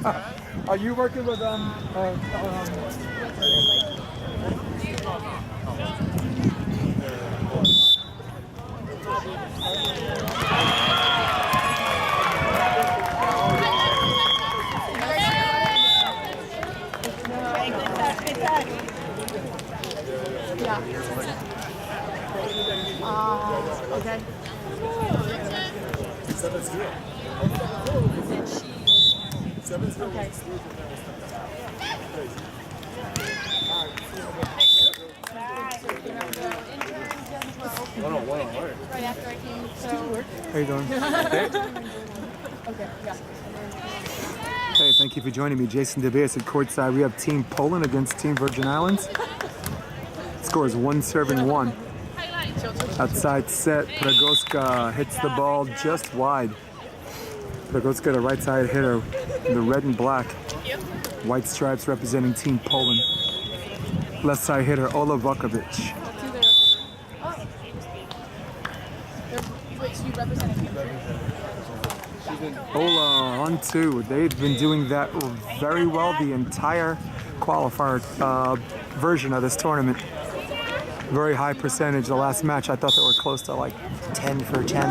Are you working with Okay. 7-0. 7-0. Okay. Right after I came, so... How you doing? Okay, yeah. Hey, thank you for joining me. Jason DeBeas at courtside. We have Team Poland against Team Virgin Islands. Score is 1-1. Outside set, Pregowska hits the ball just wide. Pregowska, the right side hitter, in the red and black. White stripes representing Team Poland. Left side hitter, Wachowicz. Wait, so you represent Ola on two. They've been doing that very well the entire qualifier version of this tournament. Very high percentage. The last match, I thought they were close to like 10 for 10.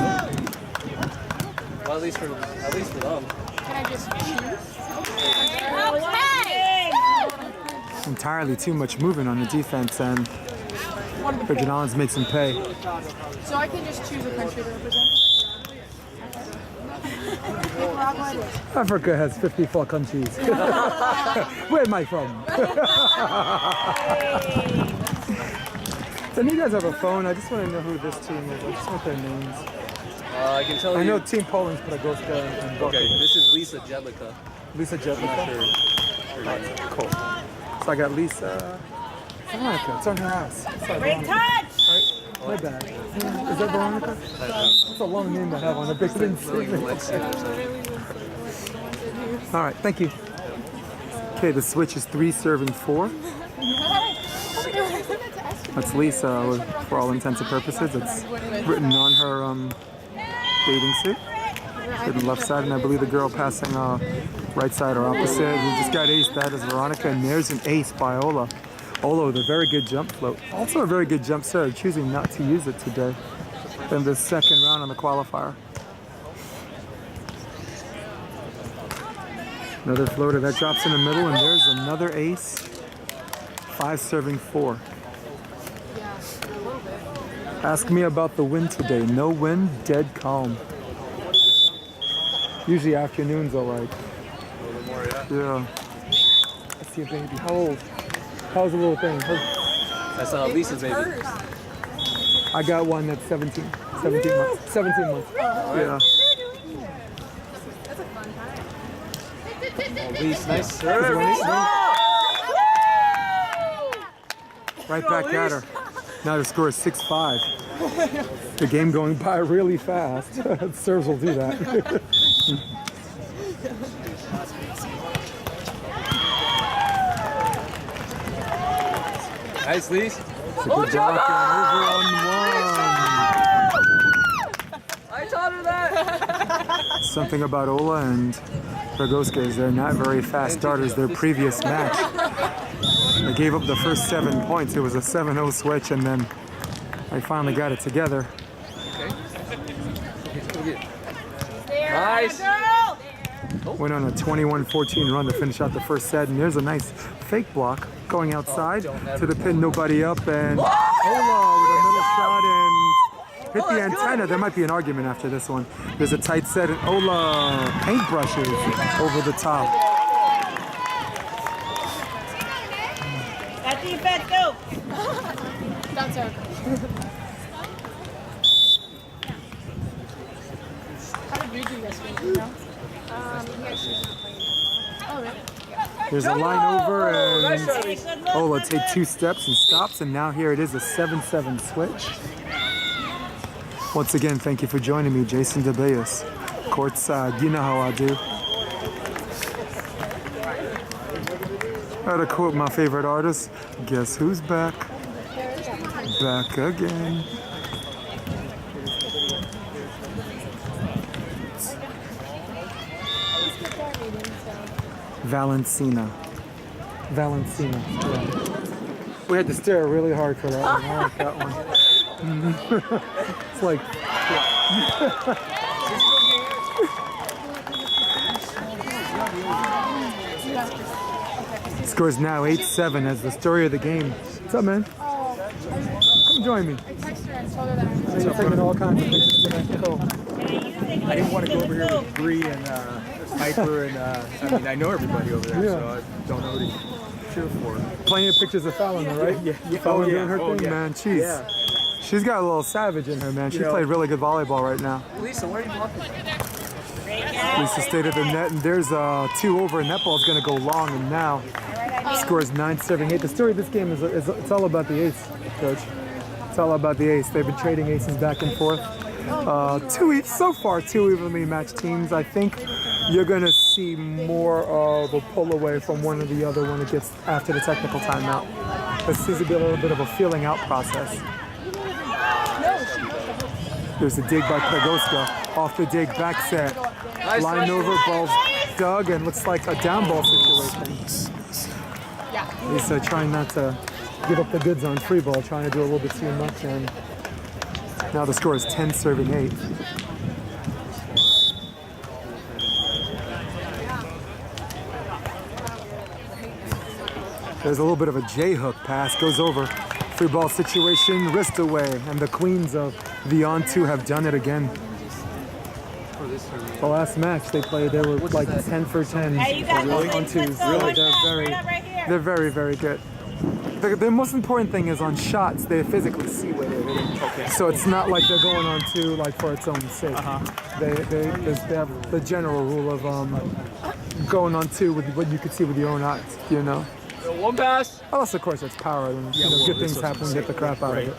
Well, at least for them. Can I just choose? Entirely too much movement on the defense, and Virgin Islands makes them pay. So I can just choose a country to represent? Africa has 54 countries. Where am I from? So you guys have a phone. I just want to know who this team is. I just want their names. I can tell you. I know Team Poland's Pregowska and Wachowicz. Okay, this is Lisa Jedlicka. Lisa Jedlicka? Cool. So I got Lisa. Veronica, it's on her house. Great touch! Right? My bad. Is that Veronica? That's a long name to have on a big thing. All right, thank you. Okay, the switch is 3 serving 4. That's Lisa, for all intents and purposes. It's written on her bathing suit. To the left side, and I believe the girl passing right side or opposite. We just got ace. That is Veronica, and there's an ace by Ola. Ola with a very good jump float. Also a very good jump serve, choosing not to use it today in the second round on the qualifier. Another floater that drops in the middle, and there's another ace. 5 serving 4. Ask me about the wind today. No wind, dead calm. Usually afternoons are like, yeah. Let's see a baby. How old? How's the little thing? That's Lisa's baby. I got one that's 17 months. 17 months. Yeah. That's a fun time. Lisa, nice serve. Right back at her. Now the score is 6-5. The game going by really fast. Serves will do that. Nice, Lisa. Good block and over on 1. I taught her that. Something about Ola and Pregowska is they're not very fast starters. Their previous match, they gave up the first 7 points. It was a 7-0 switch, and then they finally got it together. Nice. Went on a 21-14 run to finish out the first set, and there's a nice fake block going outside to the pin, nobody up, and Ola with a middle shot and hit the antenna. There might be an argument after this one. There's a tight set, and Ola paintbrushes over the top. That defense, go! That's her. How did we do yesterday, you know? Oh, really? There's a line over, and Ola take 2 steps and stops, and now here it is, a 7-7 switch. Once again, thank you for joining me, Jason DeBeas. Courtside, you know how I do. How to quote my favorite artist, guess who's back? Back again. Valenciana. Valenciana. Yeah. We had to stare really hard for that one. I like that one. It's like... Scores now 8-7 as the story of the game. What's up, man? Come join me. I texted her and told her that. You're taking all kinds of pictures tonight. Cool. I didn't want to go over here with Bree and Piper and I mean I know everybody over there, Yeah. so I don't know who to cheer for. Plenty of pictures of Fallon, though, right? Yeah. Fallon doing her Oh, thing, yeah. man. She's Yeah. she's got a little savage in her, man. She You know. played really good volleyball right now. Lisa, where are you walking? Lisa stayed at the net, and there's 2 over, and that ball's gonna go long. And now scores 9 serving 8. The story of this game is it's all about the ace, Coach. It's all about the ace. They've been trading aces back and forth. 2 so far, 2 evenly matched teams. I think you're gonna see more of a pull away from one or the other when it gets after the technical timeout. This seems to be a little bit of a feeling out process. There's a dig by Pregowska. Off the dig, back set. Line over, ball's dug, and looks like a down ball situation. Lisa trying not to give up the goods on free ball, trying to do a little bit too much, and now the score is 10 serving 8. There's a little bit of a J-hook pass, goes over. Free ball situation, wrist away, and the queens of the on-2 have done it again. The last match they played, they were like 10 for 10 on twos. Really, they're very, very good. The most important thing is on shots, they physically see where they're hitting. Okay. So it's not like they're going on two like for its own sake. They have the general rule of going on two with what you could see with your own eyes, you know? One pass. Unless, of course, it's power and good things happen, get the crap out of it.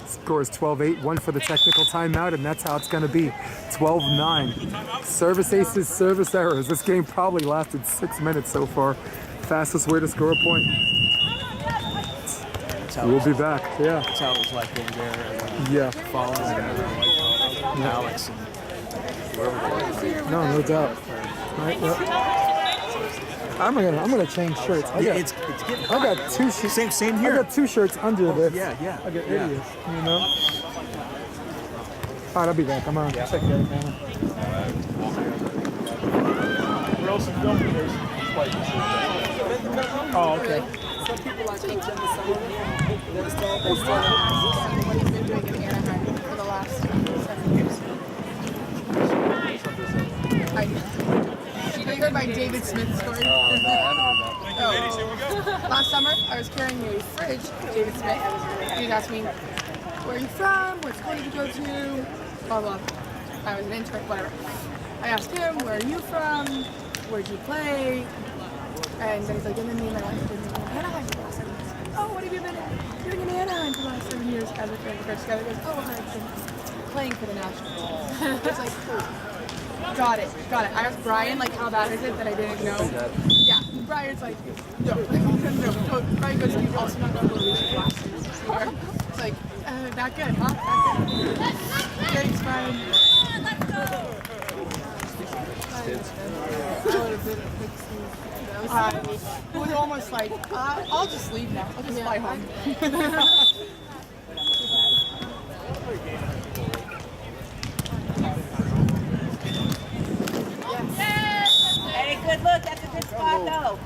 Score is 12-8, 1 for the technical timeout, and that's how it's going to be. 12-9. Service aces, service errors. This game probably lasted 6 minutes so far. Fastest way to score a point. We'll be back. Yeah. That's how it was like over there. Yeah. Following Alex. No doubt. Right, yep. I'm gonna change shirts. I got two shirts. Same here. I got 2 shirts under this. Yeah. I get idiots, you know. All right, I'll be back. I'm gonna check that out. Oh, okay. Some people like Coach in the summer. What he's been doing in Anaheim for the last 7 years. You heard my David Smith story? Last summer, I was carrying a fridge, David Smith. He asked me, where are you from? What school did you go to? Blah, blah. I was an intern, whatever. I asked him, where are you from? Where'd you play? And then he's like, and then me and my wife have been in Anaheim for the last 7 years. Oh, what have you been doing in Anaheim for the last 7 years? As a carrying a fridge together. He goes, oh, I've been playing for the Nationals. It's like, cool. Got it. I asked Brian, like, how bad is it that I didn't know? Yeah, Brian's like, no. Brian goes, you also not know who we last year. It's like, that good, huh? That good. Thanks, Brian. It was almost like, I'll just leave now. I'll just fly home. Hey, good look. That's a good spot, though.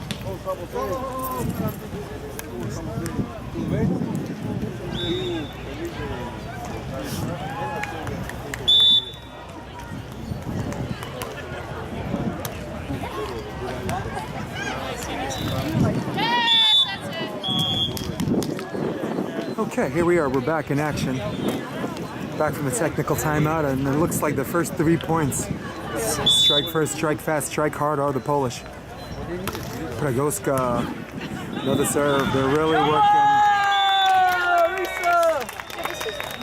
Okay, here we are. We're back in action. Back from the technical timeout, and it looks like the first 3 points. Strike first, strike fast, strike hard are the Polish. Pregowska, another serve. They're really working.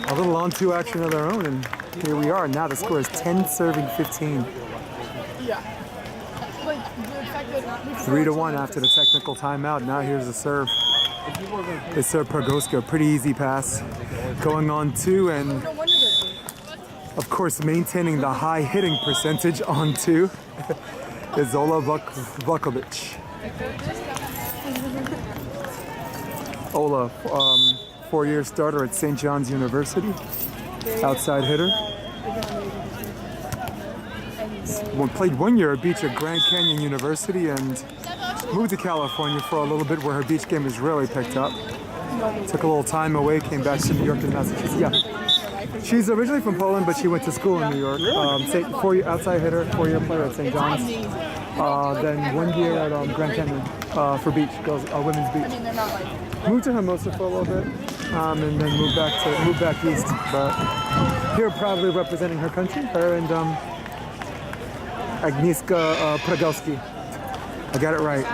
A little on-2 action of their own, and here we are. Now the score is 10 serving 15. Yeah. Like, the fact that 3-1 after the technical timeout. Now here's the serve. They serve Pregowska, pretty easy pass. Going on 2, and no wonder they're good. of course maintaining the high hitting percentage on 2. is Ola Wachowicz. Ola, 4-year starter at St. John's University, outside hitter. Played 1 year at beach at Grand Canyon University and moved to California for a little bit where her beach game has really picked up. Took a little time away, came back to New York and Massachusetts. Yeah. She's originally from Poland, but she went to school in New York. Outside hitter, 4-year player at St. John's. Then 1 year at Grand Canyon for beach, women's beach. Moved to Hermosa for a little bit, and then moved back east. But here, proudly representing her country, her and Agnieszka Pregowska. I got it right.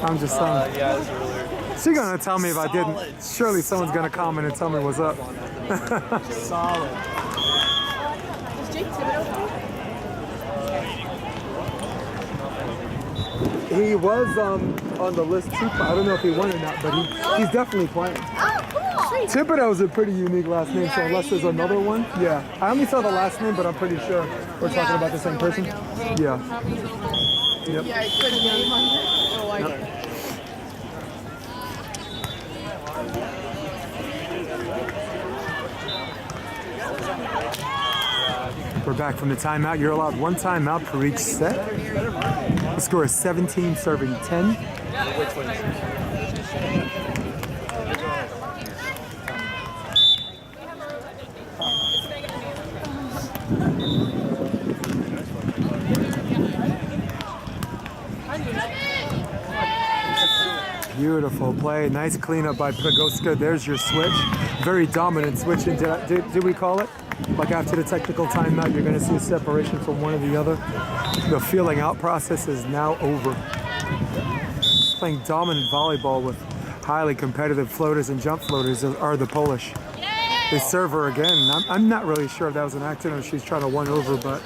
I'm just saying. Yeah, it's really. She's gonna tell me if I didn't. Surely someone's gonna comment and tell me what's up. Solid. Is Jake Thibodeau? He was on the list too. I don't know if he won or not, but he's definitely playing. Thibodeau's a pretty unique last name, so unless there's another one, yeah. I only saw the last name, but I'm pretty sure we're talking about the same person. Yeah. Yep. Yeah, I put a name on it. Oh, I don't. We're back from the timeout. You're allowed 1 timeout per each set. The score is 17 serving 10. Which one is it? Beautiful play. Nice cleanup by Pregowska. There's your switch. Very dominant switch. And did we call it? Like after the technical timeout, you're going to see a separation from one or the other. The feeling out process is now over. Playing dominant volleyball with highly competitive floaters and jump floaters are the Polish. They serve her again. I'm not really sure if that was an accident or she's trying to one over, but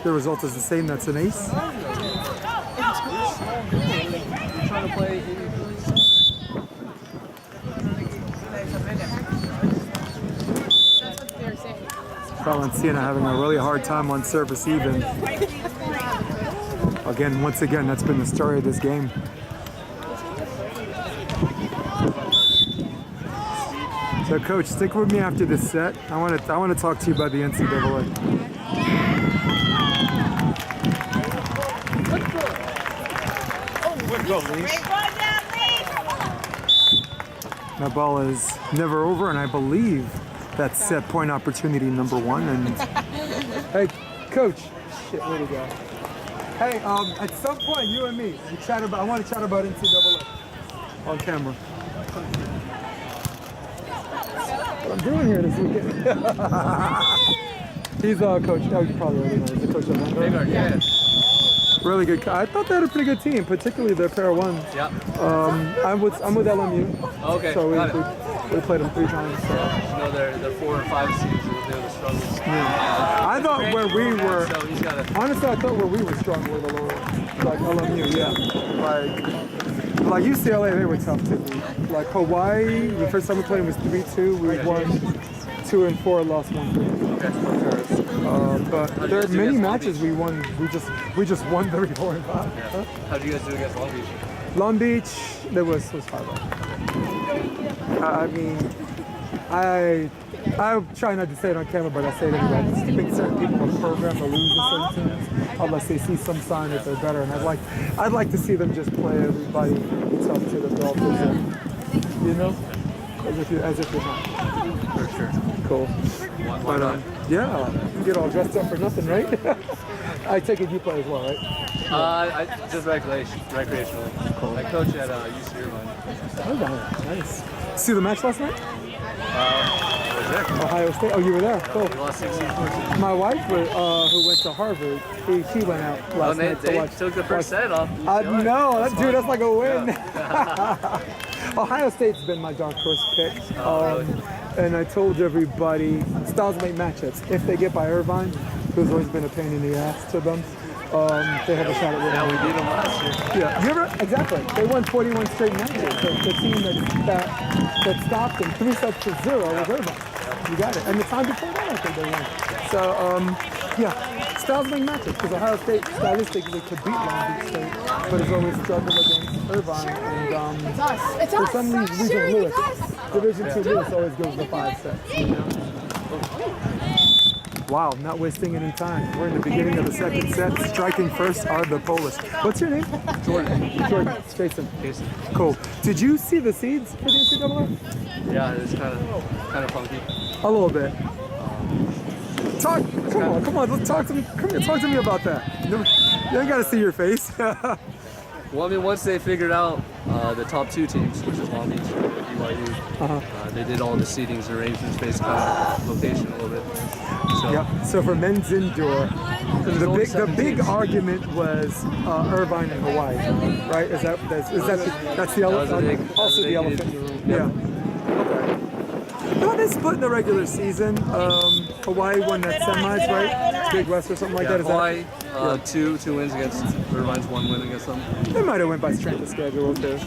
the result is the same. That's an ace. You're trying to play. Valenciana having a really hard time on service even. Once again, that's been the story of this game. So, Coach, stick with me after this set. I want to talk to you about the NCAA. That ball is never over, and I believe that's set point opportunity number 1. And hey, Coach, shit, where'd he go? Hey, at some point, you and me, I want to chat about NCAA on camera. What I'm doing here this weekend. He's coach. Oh, you probably already know. He's the coach of Vanguard. Yeah. Really good. I thought they had a pretty good team, particularly their pair of ones. Yeah. I'm with LMU. Okay. So we played them 3 times. So. You know, they're 4 and 5 seeds. They're the struggles. Yeah. I thought where we were. So he's got to. Honestly, I thought where we were strong were the lower, like LMU. Yeah. Like UCLA, they were tough to beat. Like Hawaii, the first time we played was 3-2. We won 2 and 4, lost 1-3. But there are many matches we won. We just won 3-4 and 5. Yeah. Huh? How did you guys do against Long Beach? Long Beach, there was 5-0. I mean, I try not to say it on camera, but I say it anyway. I just think certain people are programmed to lose to certain teams unless they see some sign that they're better. And I'd like to see them just play everybody tough to the belt, you know, as if you're not. For sure. Cool. But yeah, you get all dressed up for nothing, right? I take it you play as well, right? I just recreationally. Cool. I coach at UC Irvine. Oh, nice. See the match last night? I was there. Ohio State. Oh, you were there. Cool. We lost 16-14. My wife, who went to Harvard, she went out last night to watch. Took the first set off. I know, dude, that's like a win. Yeah. Ohio State's been my dark horse pick. Really? And I told everybody, styles make matchups. If they get by Irvine, who's always been a pain in the ass to them, they have a shot at winning. Yeah, we beat them last year. Yeah, exactly. They won 41 straight matches. The team that stopped them 3 sets to 0 was Irvine. You got it. And the time before that, I think they won. So, yeah. styles make matches because Ohio State stylistically could beat Long Beach State, but has always struggled against Irvine. And It's for us. some reason, Sherry, Lewis, it's us. Division II Lewis always goes the 5 sets. You know? Wow, not wasting any time. We're in the beginning of the second set. Striking first are the Polish. What's your name? Jordan. Jordan. Jason. Jason. Cool. Did you see the seeds for the NCAA? Yeah, it's kind of funky. A little bit. Come on, let's talk to me. Come here, talk to me about that. You ain't gotta see your face. Well, I mean, once they figured out the top 2 teams, which is Long Beach and BYU, they did all the seedings arrangements based on location a little bit. So, Yep. So for men's indoor, the big argument was Irvine and Hawaii, right? That's the elephant? Also the elephant in the room. Yeah. Okay. No, they split in the regular season. Hawaii won that semis, right? Big West or something like that. Is Hawaii, 2 wins against Irvine's 1 win against them. They might have went by strength of schedule too.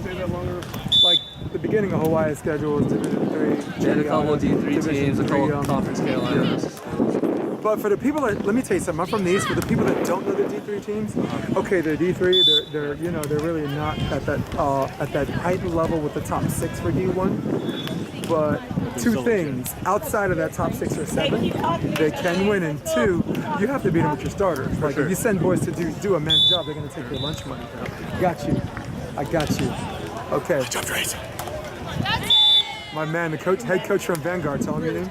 Like the beginning of Hawaii's schedule was Division III. They had a couple of D3 teams, a couple of Conference Carolinas. But for the people that, let me tell you something, I'm from the East, for the people that don't know the D3 teams, okay, they're D3, they're really not at that height level with the top 6 for D1. But 2 things, outside of that top 6 or 7, they can win, and 2, you have to beat them with your starters. Like if you send boys to do a men's job, they're gonna take your lunch money. Got you. I got you. Okay. My man, the head coach from Vanguard, tell me your name.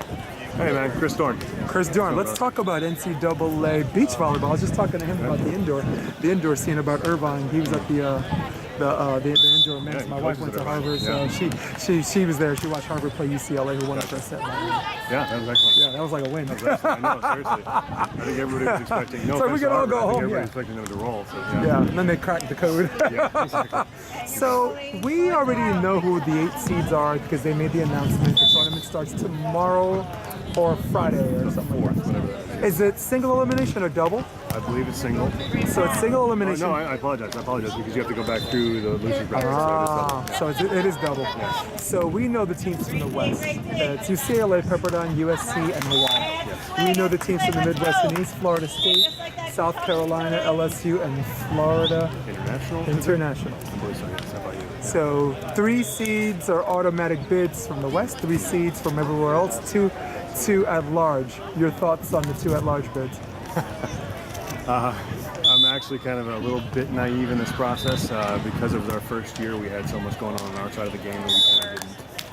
Hey man, Chris Dorn. Chris Dorn, let's talk about NCAA beach volleyball. I was just talking to him about the indoor scene, about Irvine. He was at the indoor men's. My wife went to Harvard, so she was there. She watched Harvard play UCLA, who won the first set. Yeah, that was excellent. Yeah, that was like a win. I know, seriously. I think everybody was expecting. No, So we can all go home, Everybody yeah. was expecting them to roll. So, Yeah, and then they cracked the code. Yeah, exactly. So we already know who the 8 seeds are because they made the announcement. The tournament starts tomorrow or Friday or something like that. Whatever that is. Is it single elimination or double? I believe it's single. So it's single Oh, elimination. no, I apologize because you have to go back through the losers bracket. So it is double. So we know the teams from the West. It's UCLA, Pepperdine, USC, and Hawaii. We know the teams from the Midwest and East, Florida State, South Carolina, LSU, and Florida International. I believe so, yes, FIU. So 3 seeds are automatic bids from the West, 3 seeds from everywhere else, 2 at large. Your thoughts on the 2 at large bids? I'm actually kind of a little bit naive in this process because of our first year. We had so much going on our side of the game that we kind of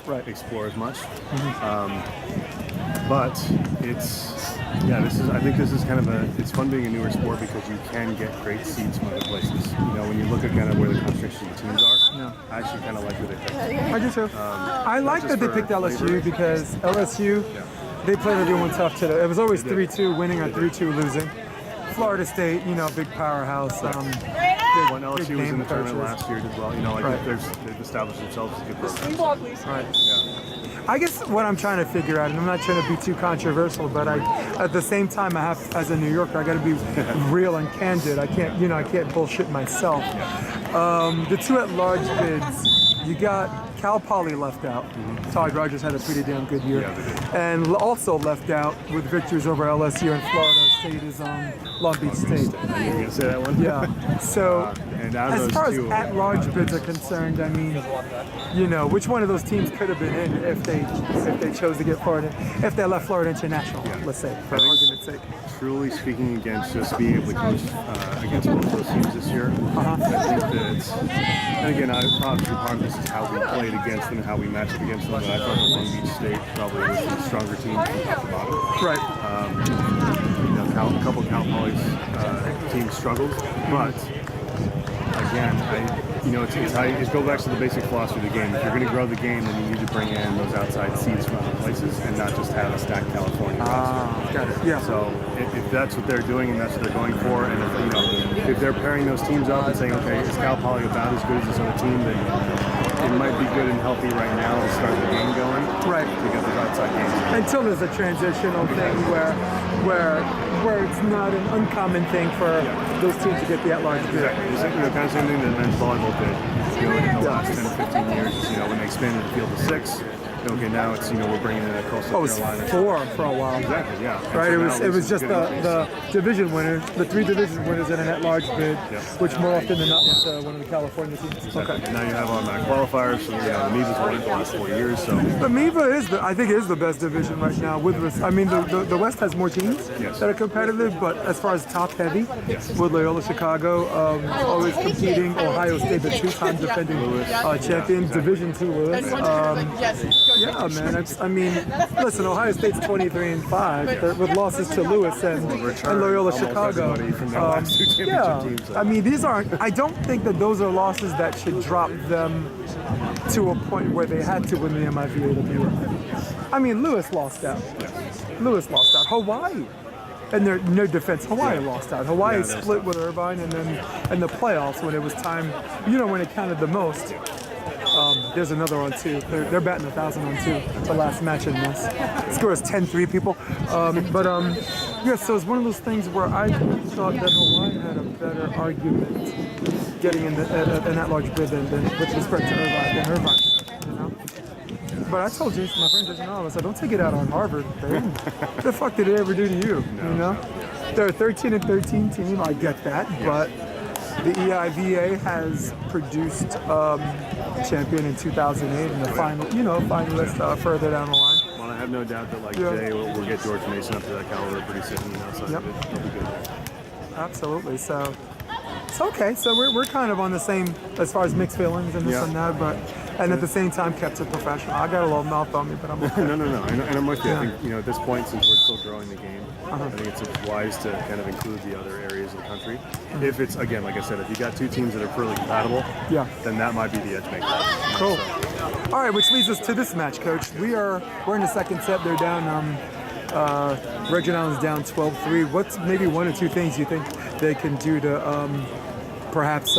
didn't explore as much. But I think this is kind of it's fun being a newer sport because you can get great seeds from other places. You know, when you look at kind of where the concentration of the teams are, I actually kind of like where they picked. I do too. I like that they picked LSU because LSU, they played everyone tough today. It was always 3-2 winning or 3-2 losing. Florida State, big powerhouse. When LSU was in the tournament last year as well, they've established themselves as a good program. Right. Yeah. I guess what I'm trying to figure out, and I'm not trying to be too controversial, but at the same time, I have, as a New Yorker, I got to be real and candid. I can't bullshit myself. The 2 at-large bids, you got Cal Poly left out. Todd Rogers had a pretty damn good year. Yeah, they did. And also left out with victories over LSU and Florida State is Long Beach State. Are you going to say that one? Yeah. So, and out of as those far as 2, at-large bids are concerned, I mean, which one of those teams could have been in if they chose to get Florida, if they left Florida International, let's say, for argument's sake. Truly speaking, against just being able to coach against both those teams this year, I think that it's, and again, obviously part of this is how we played against them and how we matched up against them, but I thought the Long Beach State probably was the stronger team from top to bottom. Right. A couple of Cal Poly's teams struggled, but again, it goes back to the basic philosophy of the game. If you're going to grow the game, then you need to bring in those outside seeds from other places and not just have a stacked California roster. Got it. Yeah. So if that's what they're doing and that's what they're going for, and if they're pairing those teams up and saying, okay, is Cal Poly about as good as this other team, then it might be good and healthy right now to start the game going. Right. To get those outside games. Until there's a transitional thing where it's not an uncommon thing for those teams to get the at-large bid. Exactly. Kind of same thing that men's volleyball did. In the last 10 to 15 years, when they expanded the field to 6, okay, now it's, we're bringing in a Coastal Oh, it was Carolina. 4 for a while. Exactly, yeah. And Right, so it now was this just is a good the increase. division winners, the 3 division winners in an at-large bid, Yep. which more often than not was one of the California teams. Exactly. Okay. And now you have automatic qualifiers, so the Meaves has won it the last 4 years, so But MIVA I think is the best division right now. I mean, the West has more teams Yes. that are competitive, but as far as top heavy, with Loyola Chicago always competing, Ohio State, the 2-time defending champion, Division II Lewis. Yeah, man. I mean, listen, Ohio State's 23-5 with losses to Lewis and Loyola almost Chicago. everybody from their last 2 championship teams, so. I mean, these aren't. I don't think that those are losses that should drop them to a point where they had to win the MIVA. I mean, Lewis lost out. Lewis lost out. Hawaii. And their no defense, Hawaii lost out. Hawaii split with Irvine, and then in the playoffs when it was time, when it counted the most. There's another on 2. They're batting 1,000 on 2. The last match in this. The score is 10-3 people. Yeah. So it's one of those things where I thought that Hawaii had a better argument getting in an at-large bid than with respect to Irvine. But I told Jason, my friend Jason Oliver, I said, don't take it out on Harvard. What the fuck did they ever do to you? They're a 13-13 team. I get that, but the EIVA has produced champion in 2008 and the finalist further down the line. Well, I have no doubt that Jay will get George Mason up to that caliber pretty soon. So it'll be good. Absolutely. So it's okay. So we're kind of on the same as far as mixed feelings and this and that, and at the same time kept it professional. I got a little mouth on me, but I'm okay. No. And I'm with you. I think, at this point, since we're still growing the game, I think it's wise to kind of include the other areas of the country. If it's, again, like I said, if you got 2 teams that are pretty compatible, then that might be the edge maker. Cool. All right, which leads us to this match, Coach. We're in the second set. They're down. Virgin Islands down 12-3. What's maybe 1 or 2 things you think they can do to perhaps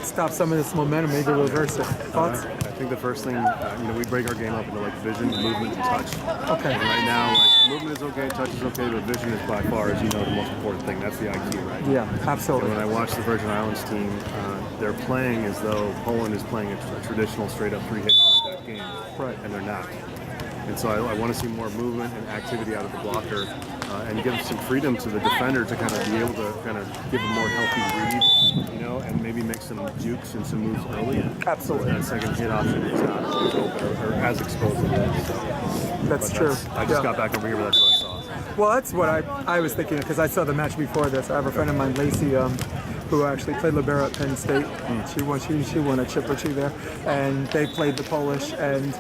stop some of this momentum, maybe reverse it? Thoughts? I think the first thing, we break our game up into vision, movement, and touch. Okay. And right now, movement is okay, touch is okay, but vision is by far, as you know, the most important thing. That's the IQ, right? Yeah, absolutely. And when I watch the Virgin Islands team, they're playing as though Poland is playing a traditional straight-up 3-hit contact game. Right. And they're not. And so I want to see more movement and activity out of the blocker and give some freedom to the defender to kind of be able to kind of give a more healthy read, and maybe make some jukes and some moves early. Absolutely. So that second hit option is not as open or as exposed as it is. So. That's true. I just got back over here, but that's what I saw. Well, that's what I was thinking, because I saw the match before this. I have a friend of mine, Lacey, who actually played libero at Penn State. She won a chip or 2 there, and they played the Polish, and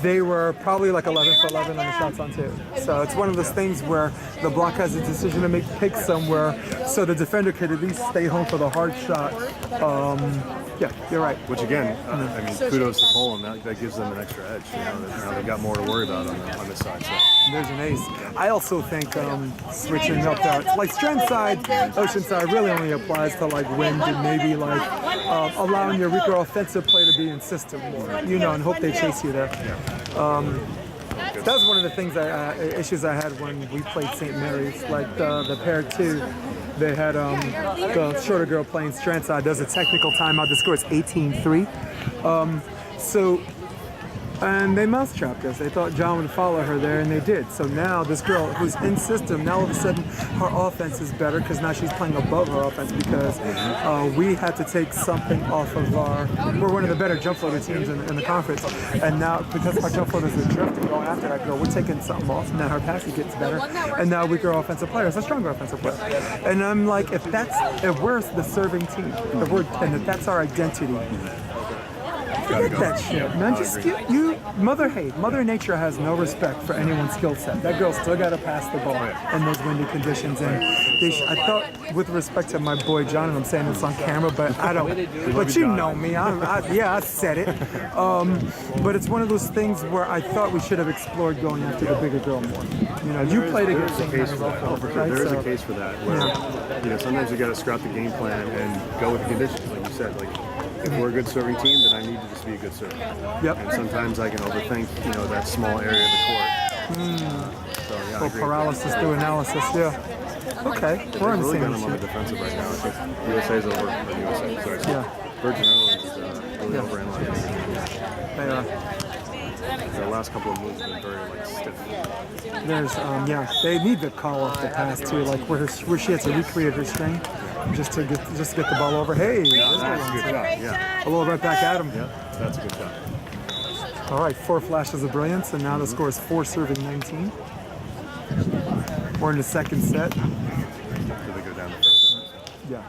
they were probably 11 for 11 on the shots on 2. So it's one of those things where the block has a decision to make, pick somewhere, so the defender could at least stay home for the hard shot. Yeah, you're right. Which again, kudos to Poland. That gives them an extra edge. Now they've got more to worry about on this side. So. There's an ace. I also think switching up that, strand side, ocean side really only applies to wind and maybe allowing your weaker offensive play to be insistent more, and hope they chase you there. That was one of the things issues I had when we played St. Mary's, the pair 2. They had the shorter girl playing strand side. There's a technical timeout. The score is 18-3. And they mousetrapped us. They thought John would follow her there, and they did. So now this girl who's in system, now all of a sudden her offense is better because now she's playing above her offense because we had to take something off of we're one of the better jump floater teams in the conference. And now because our jump floaters are drifting going after that girl, we're taking something off. Now her passing gets better. And now weaker offensive players, a stronger offensive player. And I'm like, if we're the serving team, if that's our identity, forget that shit, man. Just Mother Nature has no respect for anyone's skill set. That girl still got to pass the ball in those windy conditions. And I thought, with respect to my boy John, and I'm saying this on camera, but I don't. But you know me. I said it. But it's one of those things where I thought we should have explored going after the bigger girl more. You played against St. Mary's also, right? There is a case for that. Where sometimes you got to scrap the game plan and go with the conditions, like you said. If we're a good serving team, then I need to just be a good server. Yep. And sometimes I can overthink, that small area of the court. So yeah, paralysis through analysis. Yeah. Okay. We're on the really same got them on the defensive right now. I think USA's over. USA, sorry. Yeah. Virgin Islands is really overanalyzing. They are. The last couple of moves have been very like stiff. There's yeah, they need to call off the pass too, like where she has to recreate her string just to get the ball over. Hey, That's a good shot. Yeah, a little right back at him. yeah, that's a good shot. All right, 4 flashes of brilliance, and now the score is 4 serving 19. We're in the second set. So they go down the first set. Yeah.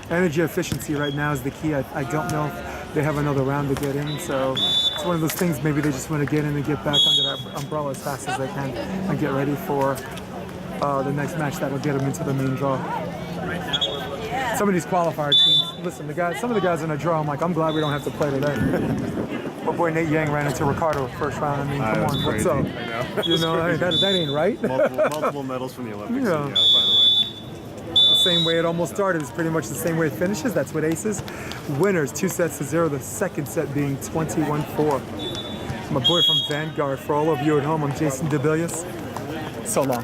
Energy efficiency right now is the key. I don't know if they have another round to get in, so it's one of those things. Maybe they just want to get in and get back under that umbrella as fast as they can and get ready for the next match that'll get them into the main draw. Some of these qualifier teams, listen, some of the guys in a draw, I'm like, I'm glad we don't have to play today. My boy Nate Yang ran into Ricardo first round. I mean, come on, what's up? I know. You know, I mean, that ain't right. multiple medals from the Olympics. Yeah. Yeah, by the way. The same way it almost started is pretty much the same way it finishes. That's what aces. Winners 2-0. The second set being 21-4. My boy from Vanguard. For all of you at home, I'm Jason DeBillius. So long.